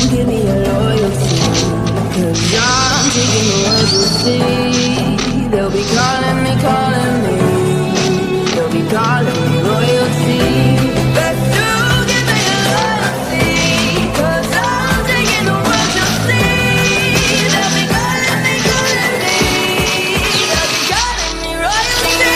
give me your loyalty, 'cause I'm taking the world to see. They'll be calling me, they'll be calling me royalty. But you give me your loyalty, 'cause I'm taking the world to see. They'll be calling me, they'll be calling me royalty.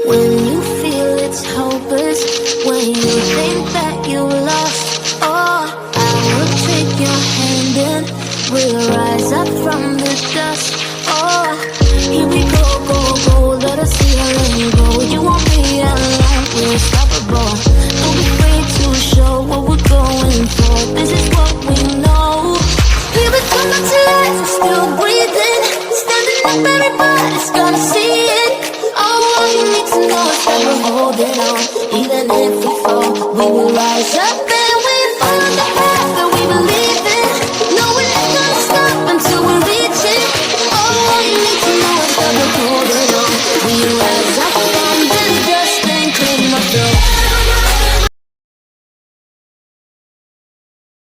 When you feel it's hopeless, when you think that you lost, oh, I will take your hand and we'll rise up from the dust. Oh, here we go, go, go, let us see our rain go. You won't be alone, we're unstoppable. Don't be afraid to show what we're going for. This is what we know. We will come back to life, we're still breathing. Standing up, everybody's gonna see it. All you need to know is that we're holding on. Even if we fall, we will rise up.